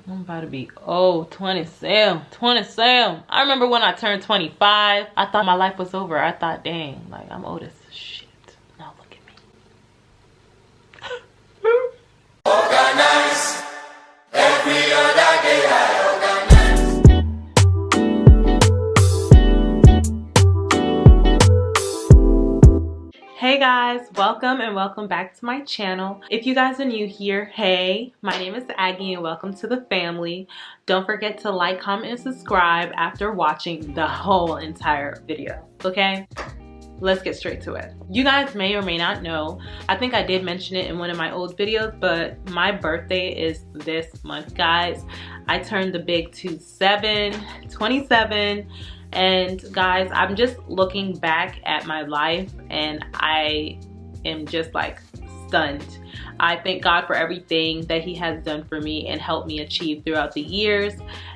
I'm about to be old. 27. I remember when I turned 25, I thought my life was over. I thought, dang, like I'm old as shit. Now look at me. Organize. Every other day I Hey guys, welcome back to my channel. If you guys are new here, hey, my name is Aggie and welcome to the family. Don't forget to like, comment, and subscribe after watching the whole entire video, okay? Let's get straight to it. You guys may or may not know, I think I did mention it in one of my old videos, but my birthday is this month, guys. I turned the big 27. And guys, I'm just looking back at my life and I am just like stunned. I thank God for everything that He has done for me and helped me achieve throughout the years.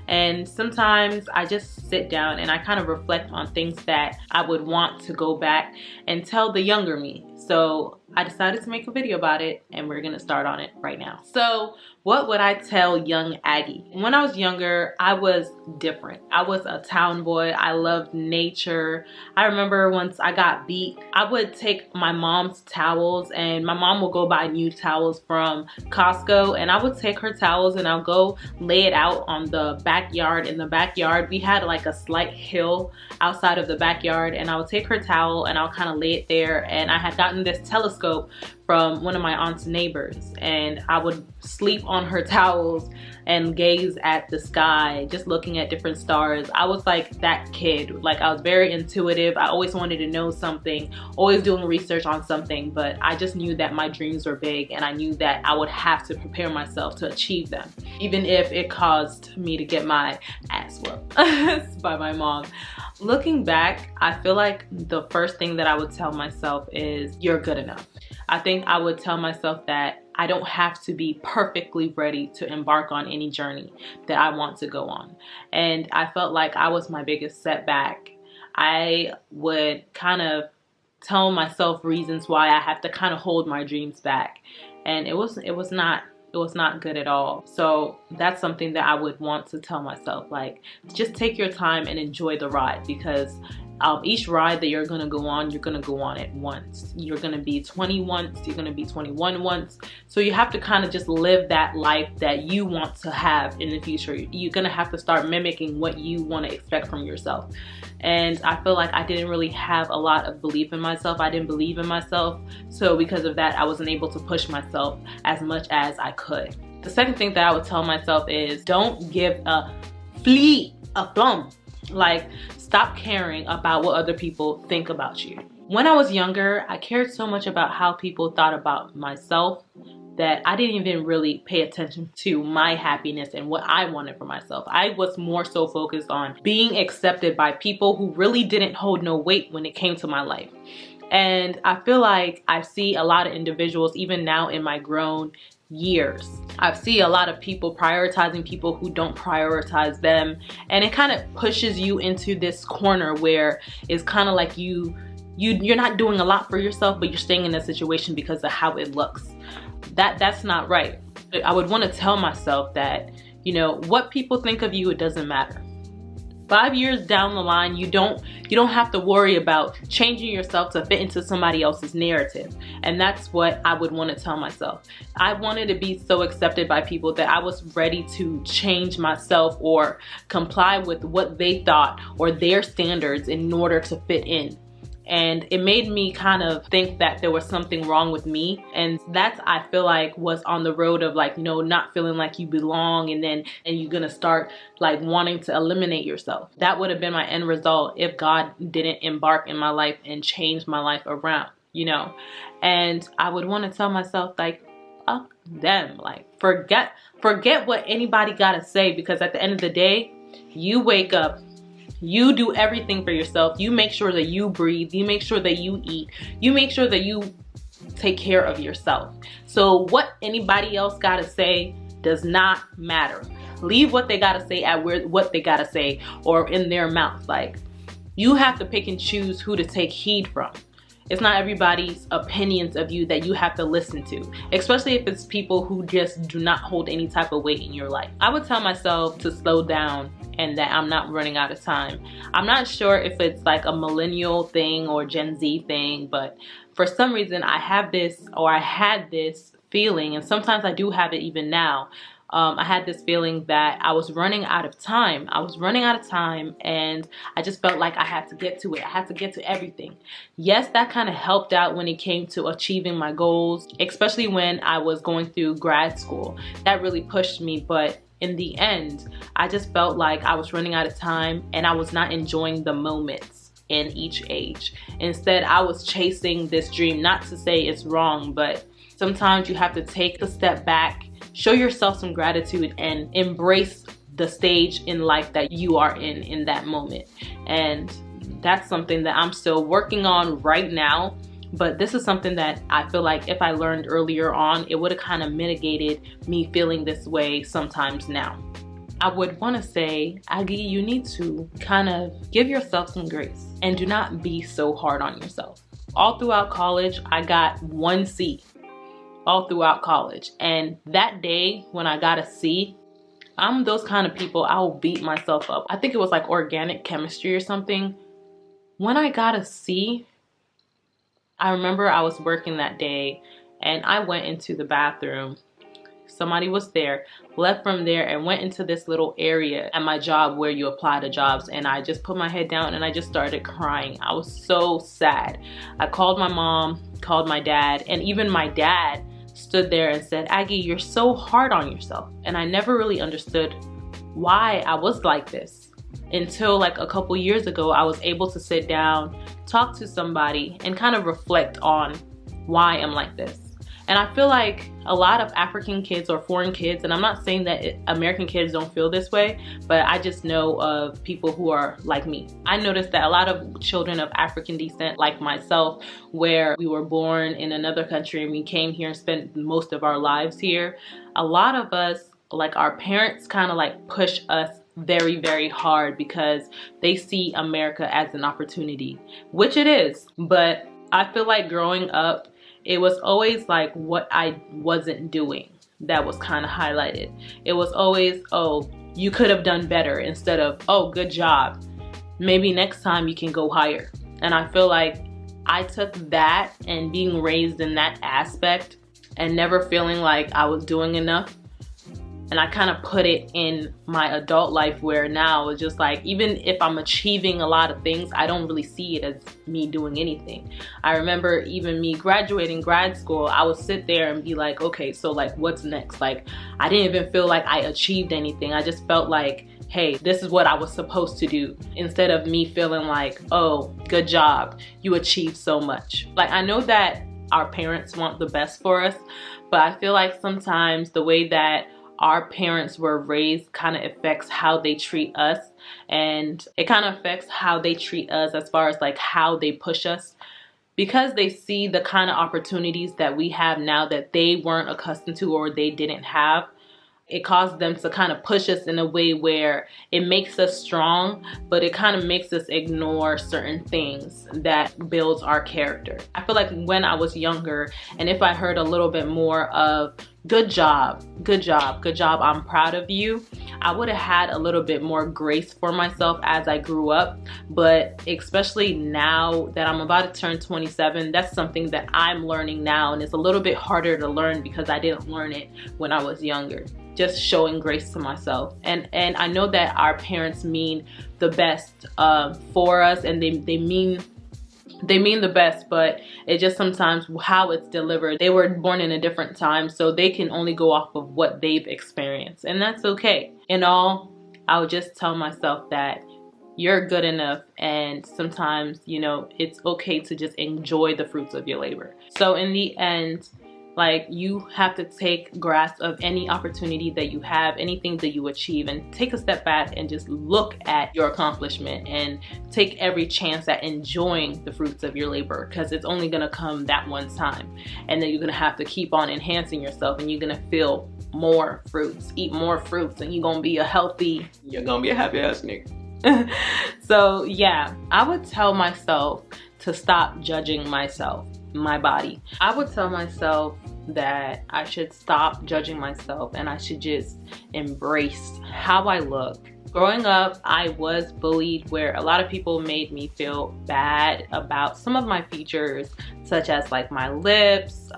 And sometimes I just sit down and I kind of reflect on things that I would want to go back and tell the younger me. So I decided to make a video about it and we're gonna start on it right now. So what would I tell young Aggie? When I was younger, I was different. I was a town boy. I loved nature. I remember once I got beat, I would take my mom's towels and my mom would go buy new towels from Costco and I would take her towels and I'll go lay it out on the backyard. In the backyard, we had like a slight hill outside of the backyard and I would take her towel and I'll kind of lay it there. And I had gotten this telescope from one of my aunt's neighbors and I would sleep on her towels and gaze at the sky, just looking at different stars. I was like that kid. Like I was very intuitive. I always wanted to know something, always doing research on something, but I just knew that my dreams were big and I knew that I would have to prepare myself to achieve them, even if it caused me to get my ass whooped by my mom. Looking back, I feel like the first thing that I would tell myself is you're good enough. I think I would tell myself that I don't have to be perfectly ready to embark on any journey that I want to go on. And I felt like I was my biggest setback. I would kind of tell myself reasons why I have to kind of hold my dreams back. And it was not good at all. So that's something that I would want to tell myself, like, just take your time and enjoy the ride, because each ride that you're gonna go on, you're gonna go on it once. You're gonna be 20 once, you're gonna be 21 once. So you have to kind of just live that life that you want to have in the future. You're gonna have to start mimicking what you want to expect from yourself. And I feel like I didn't really have a lot of belief in myself. I didn't believe in myself. So because of that, I wasn't able to push myself as much as I could. The second thing that I would tell myself is don't give a thumb. Like, stop caring about what other people think about you. When I was younger, I cared so much about how people thought about myself that I didn't even really pay attention to my happiness and what I wanted for myself. I was more so focused on being accepted by people who really didn't hold no weight when it came to my life. And I feel like I see a lot of individuals, even now in my grown years, I see a lot of people prioritizing people who don't prioritize them, and it kind of pushes you into this corner where it's kind of like you're not doing a lot for yourself, but you're staying in a situation because of how it looks. That's not right. I would want to tell myself that, you know, what people think of you, it doesn't matter. 5 years down the line, you don't have to worry about changing yourself to fit into somebody else's narrative. And that's what I would want to tell myself. I wanted to be so accepted by people that I was ready to change myself or comply with what they thought or their standards in order to fit in. And it made me kind of think that there was something wrong with me. And that's, I feel like, was on the road of, like, you know, not feeling like you belong, and you're gonna start like wanting to eliminate yourself. That would have been my end result if God didn't embark in my life and change my life around, you know. And I would want to tell myself, like, fuck them. Like, forget what anybody gotta say, because at the end of the day, you wake up, you do everything for yourself. You make sure that you breathe. You make sure that you eat. You make sure that you take care of yourself. So what anybody else gotta say does not matter. Leave what they gotta say at what they gotta say, or in their mouth. Like, you have to pick and choose who to take heed from. It's not everybody's opinions of you that you have to listen to, especially if it's people who just do not hold any type of weight in your life. I would tell myself to slow down and that I'm not running out of time. I'm not sure if it's like a millennial thing or Gen Z thing, but for some reason I have this, or I had this feeling, and sometimes I do have it even now. I had this feeling that I was running out of time. I was running out of time, and I just felt like I had to get to it. I had to get to everything. Yes, that kind of helped out when it came to achieving my goals, especially when I was going through grad school. That really pushed me, but in the end, I just felt like I was running out of time and I was not enjoying the moments in each age. Instead, I was chasing this dream. Not to say it's wrong, but sometimes you have to take a step back, show yourself some gratitude, and embrace the stage in life that you are in that moment. And that's something that I'm still working on right now. But this is something that I feel like if I learned earlier on, it would have kind of mitigated me feeling this way sometimes now. I would want to say, Aggie, you need to kind of give yourself some grace and do not be so hard on yourself. All throughout college, I got 1 C. All throughout college. And that day when I got a C, I'm those kind of people, I will beat myself up. I think it was like organic chemistry or something. When I got a C, I remember I was working that day and I went into the bathroom. Somebody was there, left from there, and went into this little area at my job where you apply to jobs, and I just put my head down and I just started crying. I was so sad. I called my mom, called my dad, and even my dad stood there and said, Aggie, you're so hard on yourself. And I never really understood why I was like this until like a couple years ago. I was able to sit down, talk to somebody, and kind of reflect on why I'm like this. And I feel like a lot of African kids or foreign kids, and I'm not saying that American kids don't feel this way, but I just know of people who are like me. I noticed that a lot of children of African descent, like myself, where we were born in another country and we came here and spent most of our lives here, a lot of us, like our parents, kind of like push us very, very hard because they see America as an opportunity, which it is. But I feel like growing up, it was always like what I wasn't doing that was kind of highlighted. It was always, oh, you could have done better, instead of, oh, good job. Maybe next time you can go higher. And I feel like I took that and being raised in that aspect and never feeling like I was doing enough, and I kind of put it in my adult life, where now it's just like, even if I'm achieving a lot of things, I don't really see it as me doing anything. I remember even me graduating grad school, I would sit there and be like, okay, so like what's next? Like I didn't even feel like I achieved anything. I just felt like, hey, this is what I was supposed to do, instead of me feeling like, oh, good job, you achieved so much. Like I know that our parents want the best for us, but I feel like sometimes the way that our parents were raised kind of affects how they treat us, and it kind of affects how they treat us as far as like how they push us, because they see the kind of opportunities that we have now that they weren't accustomed to or they didn't have. It caused them to kind of push us in a way where it makes us strong, but it kind of makes us ignore certain things that builds our character. I feel like when I was younger, and if I heard a little bit more of good job, good job, good job, I'm proud of you, I would have had a little bit more grace for myself as I grew up. But especially now that I'm about to turn 27, that's something that I'm learning now, and it's a little bit harder to learn because I didn't learn it when I was younger. Just showing grace to myself, and I know that our parents mean the best for us, and they mean the best, but it just sometimes how it's delivered. They were born in a different time, so they can only go off of what they've experienced, and that's okay. In all, I would just tell myself that you're good enough, and sometimes, you know, it's okay to just enjoy the fruits of your labor. So in the end, like, you have to take grasp of any opportunity that you have, anything that you achieve, and take a step back and just look at your accomplishment and take every chance at enjoying the fruits of your labor, because it's only gonna come that one time, and then you're gonna have to keep on enhancing yourself, and you're gonna feel more fruits, eat more fruits, and you're gonna be a happy ass nigga. So yeah, I would tell myself to stop judging myself, my body. I would tell myself that I should stop judging myself and I should just embrace how I look. Growing up, I was bullied where a lot of people made me feel bad about some of my features, such as like my lips,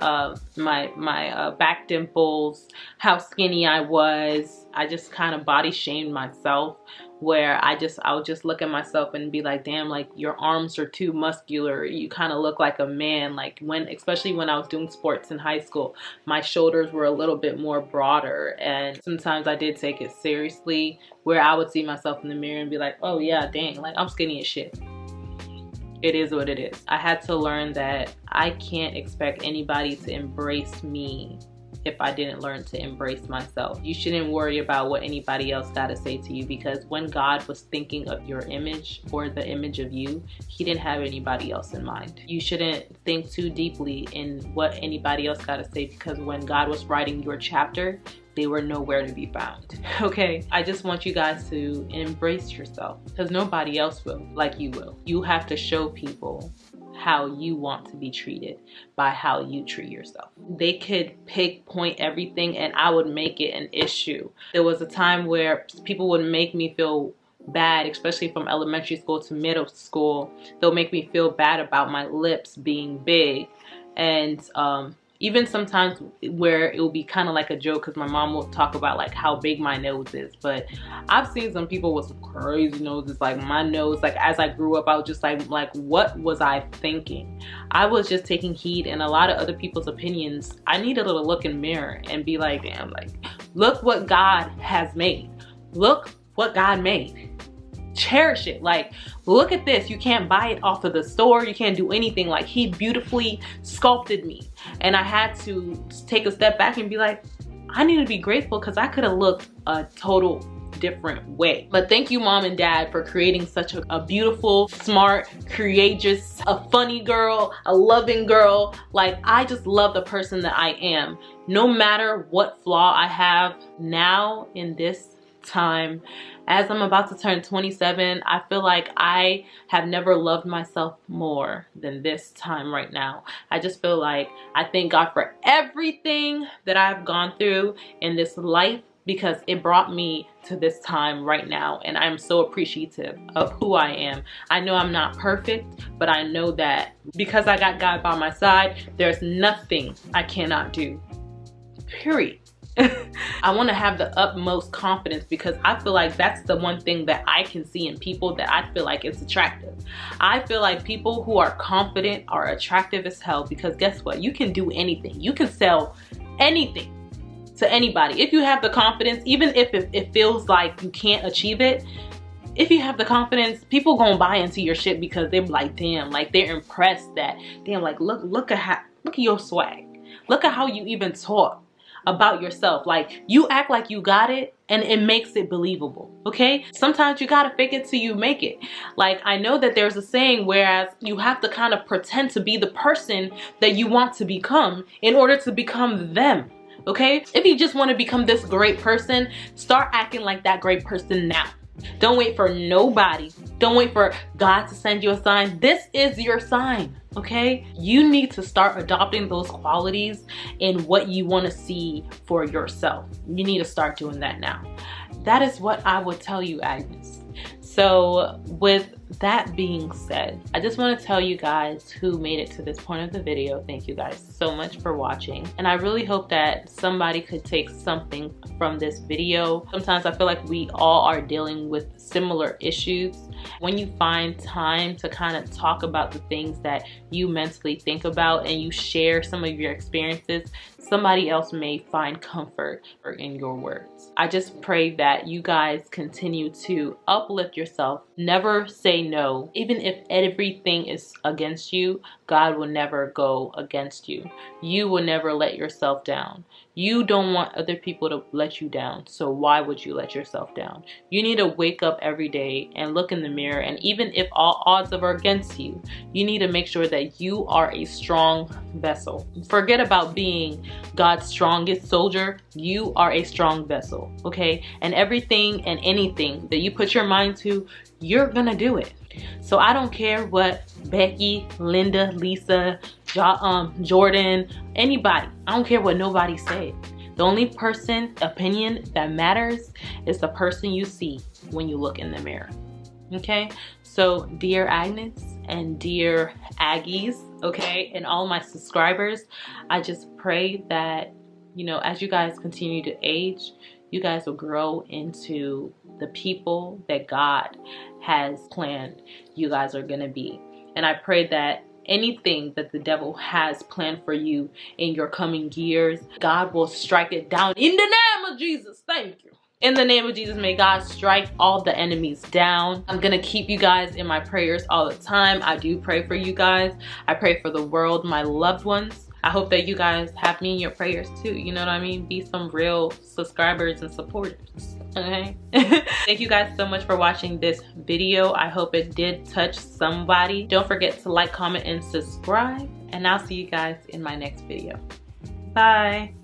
my back dimples, how skinny I was. I just kind of body shamed myself, where I would just look at myself and be like, damn, like your arms are too muscular. You kind of look like a man. Like especially when I was doing sports in high school, my shoulders were a little bit more broader. And sometimes I did take it seriously, where I would see myself in the mirror and be like, oh yeah, dang, like I'm skinny as shit. It is what it is. I had to learn that I can't expect anybody to embrace me if I didn't learn to embrace myself. You shouldn't worry about what anybody else got to say to you, because when God was thinking of your image or the image of you, he didn't have anybody else in mind. You shouldn't think too deeply in what anybody else got to say, because when God was writing your chapter, they were nowhere to be found. Okay, I just want you guys to embrace yourself, because nobody else will like you will. You have to show people how you want to be treated by how you treat yourself. They could point everything and I would make it an issue. There was a time where people would make me feel bad, especially from elementary school to middle school. They'll make me feel bad about my lips being big. And even sometimes where it will be kind of like a joke, because my mom will talk about like how big my nose is. But I've seen some people with some crazy noses. Like my nose, like as I grew up, I was just like what was I thinking? I was just taking heed in a lot of other people's opinions. I needed to look in the mirror and be like, damn, like look what God has made. Look what God made. Cherish it. Like, look at this. You can't buy it off of the store. You can't do anything. Like, he beautifully sculpted me. And I had to take a step back and be like, I need to be grateful, because I could have looked a total different way. But thank you, mom and dad, for creating such a beautiful, smart, courageous, a funny girl, a loving girl. Like, I just love the person that I am. No matter what flaw I have now in this time, as I'm about to turn 27, I feel like I have never loved myself more than this time right now. I just feel like I thank God for everything that I've gone through in this life, because it brought me to this time right now, and I'm so appreciative of who I am. I know I'm not perfect, but I know that because I got God by my side, there's nothing I cannot do. Period. I want to have the utmost confidence, because I feel like that's the one thing that I can see in people that I feel like it's attractive. I feel like people who are confident are attractive as hell, because guess what? You can do anything. You can sell anything to anybody. If you have the confidence, even if it feels like you can't achieve it, if you have the confidence, people gonna buy into your shit, because they're like, damn, like they're impressed that, damn, like look at your swag. Look at how you even talk about yourself. Like, you act like you got it, and it makes it believable. Okay, sometimes you gotta fake it till you make it. Like, I know that there's a saying, whereas you have to kind of pretend to be the person that you want to become in order to become them. Okay, if you just want to become this great person, start acting like that great person now. Don't wait for nobody. Don't wait for God to send you a sign. This is your sign, okay? You need to start adopting those qualities in what you want to see for yourself. You need to start doing that now. That is what I would tell you, Agnes. So with that being said, I just want to tell you guys who made it to this point of the video, thank you guys so much for watching. And I really hope that somebody could take something from this video. Sometimes I feel like we all are dealing with similar issues. When you find time to kind of talk about the things that you mentally think about and you share some of your experiences, somebody else may find comfort in your words. I just pray that you guys continue to uplift yourself. Never say no. Even if everything is against you, God will never go against you. You will never let yourself down. You don't want other people to let you down, so why would you let yourself down? You need to wake up every day and look in the mirror, and even if all odds are against you, you need to make sure that you are a strong vessel. Forget about being God's strongest soldier. You are a strong vessel, okay? And everything and anything that you put your mind to, you're gonna do it. So I don't care what Becky, Linda, Lisa, Jordan, anybody, I don't care what nobody said. The only opinion that matters is the person you see when you look in the mirror. Okay? So dear Agnes and dear Aggies, okay, and all my subscribers, I just pray that, you know, as you guys continue to age, you guys will grow into the people that God has planned you guys are gonna be. And I pray that anything that the devil has planned for you in your coming years, God will strike it down in the name of Jesus. Thank you. In the name of Jesus, may God strike all the enemies down. I'm gonna keep you guys in my prayers all the time. I do pray for you guys. I pray for the world, my loved ones. I hope that you guys have me in your prayers too. You know what I mean? Be some real subscribers and supporters, okay? Thank you guys so much for watching this video. I hope it did touch somebody. Don't forget to like, comment, and subscribe. And I'll see you guys in my next video. Bye.